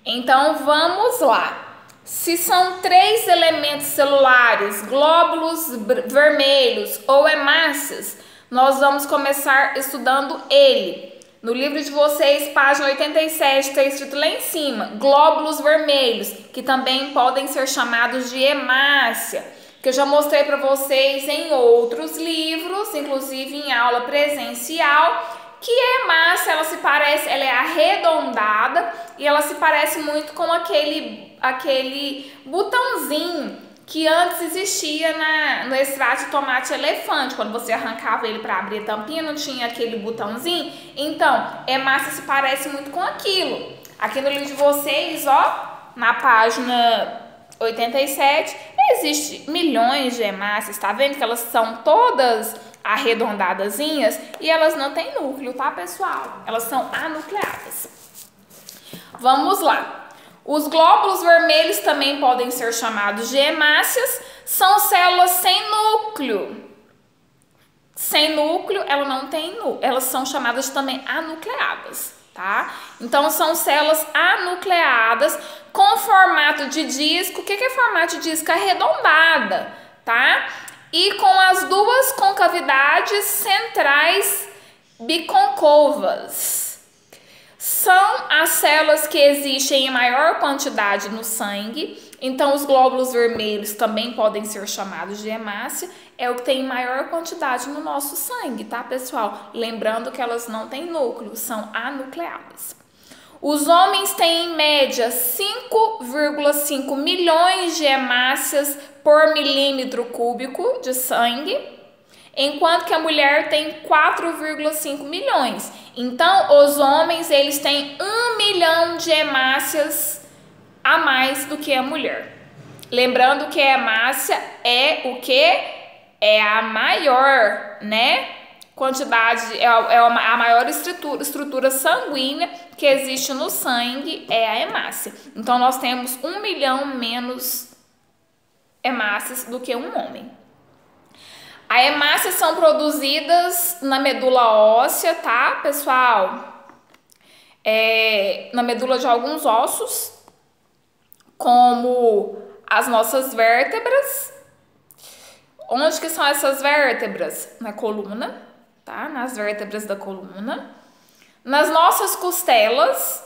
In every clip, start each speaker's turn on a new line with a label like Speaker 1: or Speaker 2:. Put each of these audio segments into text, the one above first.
Speaker 1: Então vamos lá. Se são 3 elementos celulares, glóbulos vermelhos ou hemácias, nós vamos começar estudando ele. No livro de vocês, página 87, está escrito lá em cima, glóbulos vermelhos, que também podem ser chamados de hemácia, que eu já mostrei para vocês em outros livros, inclusive em aula presencial, que a hemácia, ela é arredondada e ela se parece muito com aquele botãozinho que antes existia no extrato de tomate elefante. Quando você arrancava ele para abrir a tampinha, não tinha aquele botãozinho? Então, hemácia se parece muito com aquilo. Aqui no livro de vocês, ó, na página 87, existe milhões de hemácias, tá vendo que elas são todas arredondadazinhas e elas não têm núcleo, tá, pessoal? Elas são anucleadas. Vamos lá. Os glóbulos vermelhos também podem ser chamados de hemácias, são células sem núcleo. Sem núcleo, elas são chamadas também anucleadas, tá? Então, são células anucleadas com formato de disco. O que é formato de disco? Arredondada, tá? E com as duas concavidades centrais biconcavas. São as células que existem em maior quantidade no sangue. Então, os glóbulos vermelhos também podem ser chamados de hemácia. É o que tem maior quantidade no nosso sangue, tá, pessoal? Lembrando que elas não têm núcleo, são anucleadas. Os homens têm, em média, 5,5 milhões de hemácias por milímetro cúbico de sangue, enquanto que a mulher tem 4,5 milhões. Então, os homens, eles têm 1 milhão de hemácias a mais do que a mulher. Lembrando que a hemácia é o que? É a maior, né? Quantidade, a maior estrutura sanguínea que existe no sangue é a hemácia. Então, nós temos 1 milhão menos hemácias do que um homem. As hemácias são produzidas na medula óssea, tá, pessoal? Na medula de alguns ossos, como as nossas vértebras. Onde que são essas vértebras? Na coluna, tá? Nas vértebras da coluna. Nas nossas costelas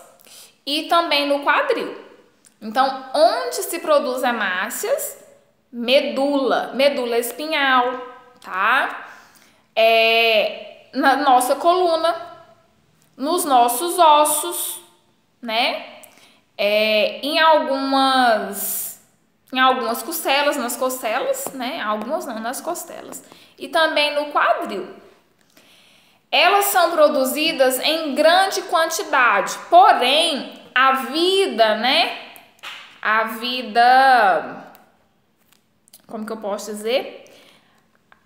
Speaker 1: e também no quadril. Então, onde se produz hemácias? Medula espinhal, tá? Na nossa coluna, nos nossos ossos, né? Em algumas costelas, nas costelas, né? Algumas não, nas costelas. E também no quadril. Elas são produzidas em grande quantidade, porém, a vida, né? Como que eu posso dizer?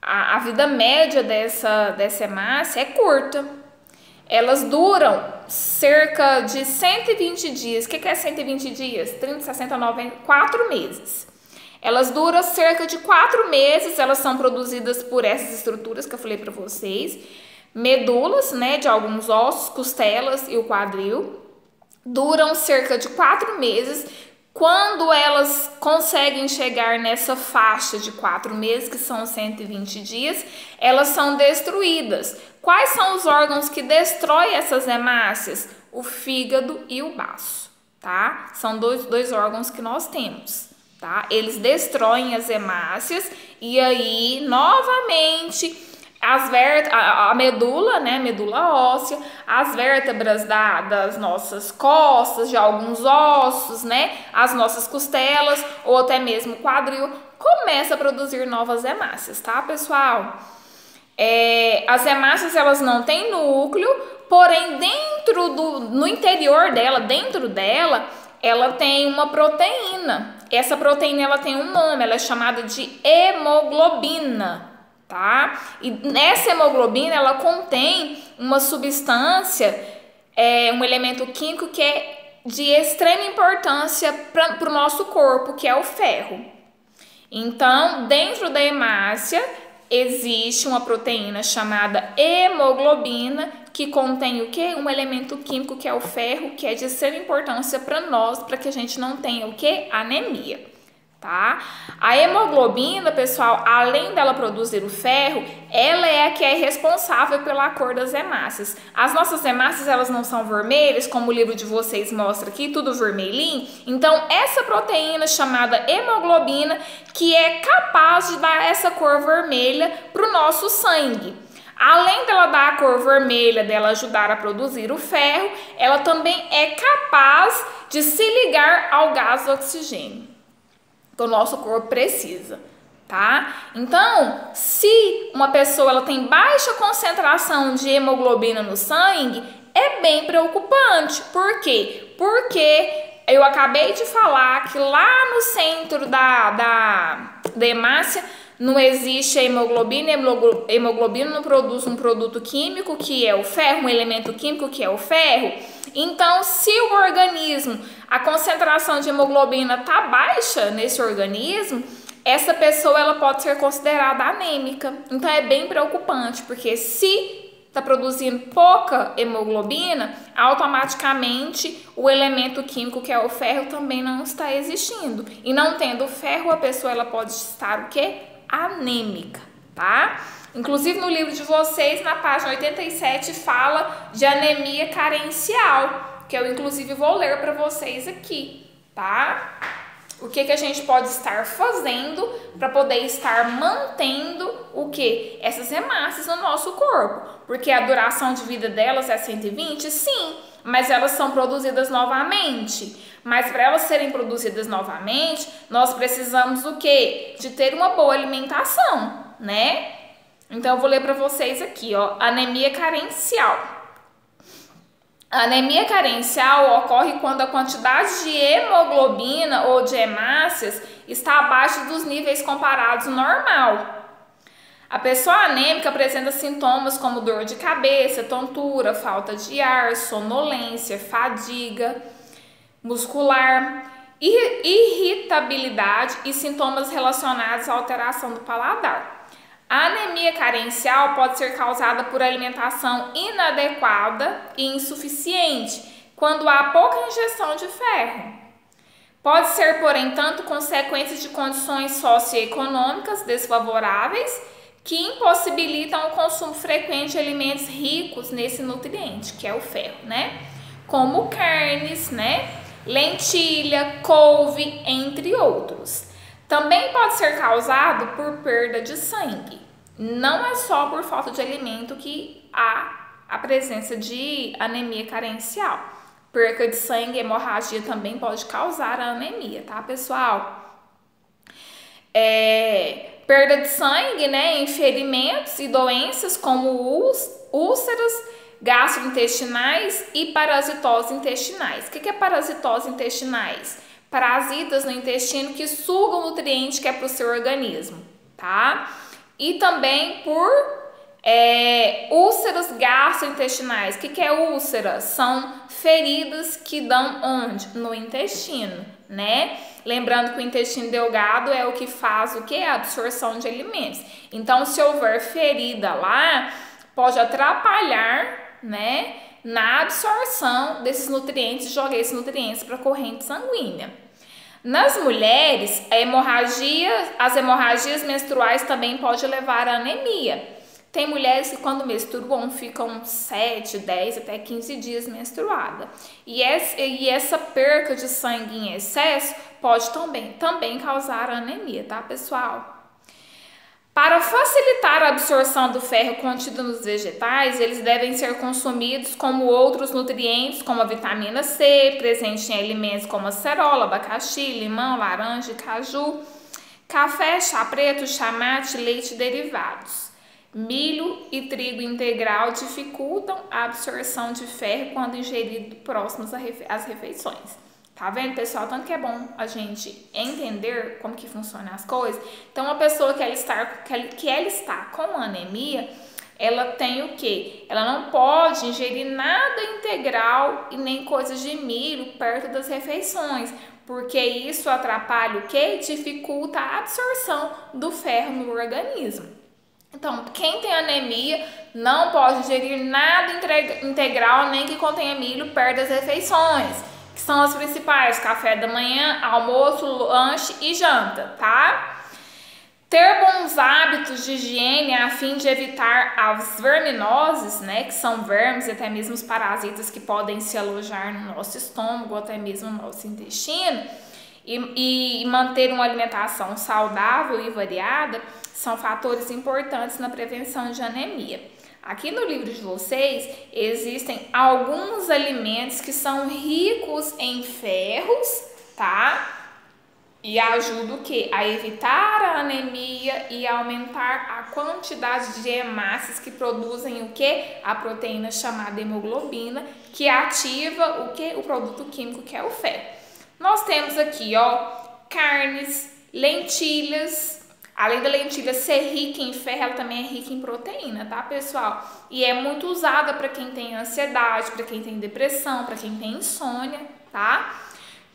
Speaker 1: A vida média dessa hemácia é curta. Elas duram cerca de 120 dias. O que é 120 dias? 30, 60, 90, 4 meses. Elas duram cerca de 4 meses. Elas são produzidas por essas estruturas que eu falei para vocês. Medulas, né, de alguns ossos, costelas e o quadril. Duram cerca de 4 meses. Quando elas conseguem chegar nessa faixa de 4 meses, que são 120 dias, elas são destruídas. Quais são os órgãos que destroem essas hemácias? O fígado e o baço, tá? São dois órgãos que nós temos, tá? Eles destroem as hemácias e aí, novamente, a medula, né, medula óssea, as vértebras das nossas costas, de alguns ossos, né, as nossas costelas ou até mesmo o quadril, começa a produzir novas hemácias, tá, pessoal? As hemácias, elas não têm núcleo, porém no interior dela, dentro dela, ela tem uma proteína. Essa proteína, ela tem um nome, ela é chamada de hemoglobina. Tá? E nessa hemoglobina, ela contém uma substância, um elemento químico que é de extrema importância para o nosso corpo, que é o ferro. Então, dentro da hemácia, existe uma proteína chamada hemoglobina que contém o quê? Um elemento químico que é o ferro, que é de extrema importância para nós, para que a gente não tenha o quê? Anemia. Tá? A hemoglobina, pessoal, além dela produzir o ferro, ela é a que é responsável pela cor das hemácias. As nossas hemácias, elas não são vermelhas, como o livro de vocês mostra aqui, tudo vermelhinho. Então, essa proteína chamada hemoglobina, que é capaz de dar essa cor vermelha para o nosso sangue. Além dela dar a cor vermelha, dela ajudar a produzir o ferro, ela também é capaz de se ligar ao gás do oxigênio que o nosso corpo precisa, tá? Então, se uma pessoa ela tem baixa concentração de hemoglobina no sangue, é bem preocupante. Por quê? Porque eu acabei de falar que lá no centro da hemácia não existe a hemoglobina, a hemoglobina não produz um produto químico que é o ferro, um elemento químico que é o ferro. Então, se o organismo, a concentração de hemoglobina está baixa nesse organismo, essa pessoa ela pode ser considerada anêmica. Então, é bem preocupante, porque se está produzindo pouca hemoglobina, automaticamente o elemento químico que é o ferro também não está existindo. E não tendo ferro, a pessoa ela pode estar o quê? Anêmica, tá? Inclusive no livro de vocês, na página 87, fala de anemia carencial, que eu inclusive vou ler para vocês aqui, tá? O que a gente pode estar fazendo para poder estar mantendo o que? Essas hemácias no nosso corpo. Porque a duração de vida delas é 120? Sim, mas elas são produzidas novamente. Mas para elas serem produzidas novamente, nós precisamos do quê? De ter uma boa alimentação, né? Então, eu vou ler para vocês aqui, ó, anemia carencial. A anemia carencial ocorre quando a quantidade de hemoglobina ou de hemácias está abaixo dos níveis comparados normal. A pessoa anêmica apresenta sintomas como dor de cabeça, tontura, falta de ar, sonolência, fadiga muscular, irritabilidade e sintomas relacionados à alteração do paladar. A anemia carencial pode ser causada por alimentação inadequada e insuficiente, quando há pouca ingestão de ferro. Pode ser, porém, tanto consequência de condições socioeconômicas desfavoráveis que impossibilitam o consumo frequente de alimentos ricos nesse nutriente, que é o ferro, né? Como carnes, né? Lentilha, couve, entre outros. Também pode ser causado por perda de sangue. Não é só por falta de alimento que há a presença de anemia carencial. Perca de sangue e hemorragia também pode causar a anemia, tá, pessoal? Perda de sangue, né, em ferimentos e doenças como úlceras gastrointestinais e parasitose intestinais. O que é parasitose intestinais? Parasitas no intestino que sugam o nutriente que é para o seu organismo, tá? E também por úlceras gastrointestinais. O que é úlcera? São feridas que dão onde? No intestino, né? Lembrando que o intestino delgado é o que faz o que? A absorção de alimentos. Então, se houver ferida lá, pode atrapalhar, né, na absorção desses nutrientes, jogar esses nutrientes para a corrente sanguínea. Nas mulheres, as hemorragias menstruais também podem levar à anemia. Tem mulheres que quando menstruam ficam 7, 10 até 15 dias menstruada. E essa perca de sangue em excesso pode também causar anemia, tá, pessoal? Para facilitar a absorção do ferro contido nos vegetais, eles devem ser consumidos como outros nutrientes, como a vitamina C, presente em alimentos como acerola, abacaxi, limão, laranja e caju, café, chá preto, chá mate, leite e derivados. Milho e trigo integral dificultam a absorção de ferro quando ingerido próximos às refeições. Tá vendo, pessoal? Tanto que é bom a gente entender como que funcionam as coisas. Então, uma pessoa que ela está com anemia, ela tem o quê? Ela não pode ingerir nada integral e nem coisas de milho perto das refeições, porque isso atrapalha o quê? Dificulta a absorção do ferro no organismo. Então, quem tem anemia não pode ingerir nada integral nem que contenha milho perto das refeições, que são as principais: café da manhã, almoço, lanche e janta, tá? Ter bons hábitos de higiene a fim de evitar as verminoses, né, que são vermes e até mesmo os parasitas que podem se alojar no nosso estômago, até mesmo no nosso intestino, e manter uma alimentação saudável e variada, são fatores importantes na prevenção de anemia. Aqui no livro de vocês existem alguns alimentos que são ricos em ferros, tá? E ajuda o quê? A evitar a anemia e aumentar a quantidade de hemácias que produzem o quê? A proteína chamada hemoglobina, que ativa o quê? O produto químico que é o ferro. Nós temos aqui, ó, carnes, lentilhas. Além da lentilha ser rica em ferro, ela também é rica em proteína, tá, pessoal? E é muito usada para quem tem ansiedade, para quem tem depressão, para quem tem insônia, tá?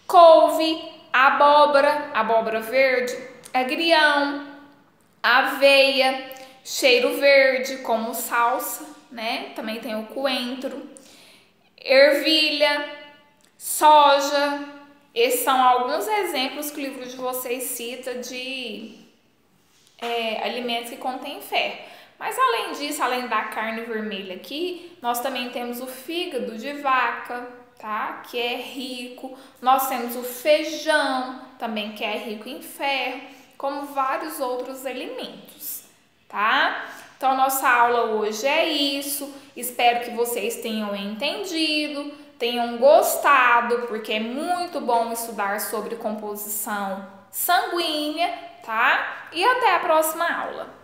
Speaker 1: Couve, abóbora verde, agrião, aveia, cheiro verde, como salsa, né? Também tem o coentro, ervilha, soja. Esses são alguns exemplos que o livro de vocês cita de alimentos que contêm ferro. Mas além disso, além da carne vermelha aqui, nós também temos o fígado de vaca, tá? Que é rico. Nós temos o feijão, também que é rico em ferro, como vários outros alimentos, tá? Então, nossa aula hoje é isso. Espero que vocês tenham entendido, tenham gostado, porque é muito bom estudar sobre composição sanguínea, tá? E até a próxima aula.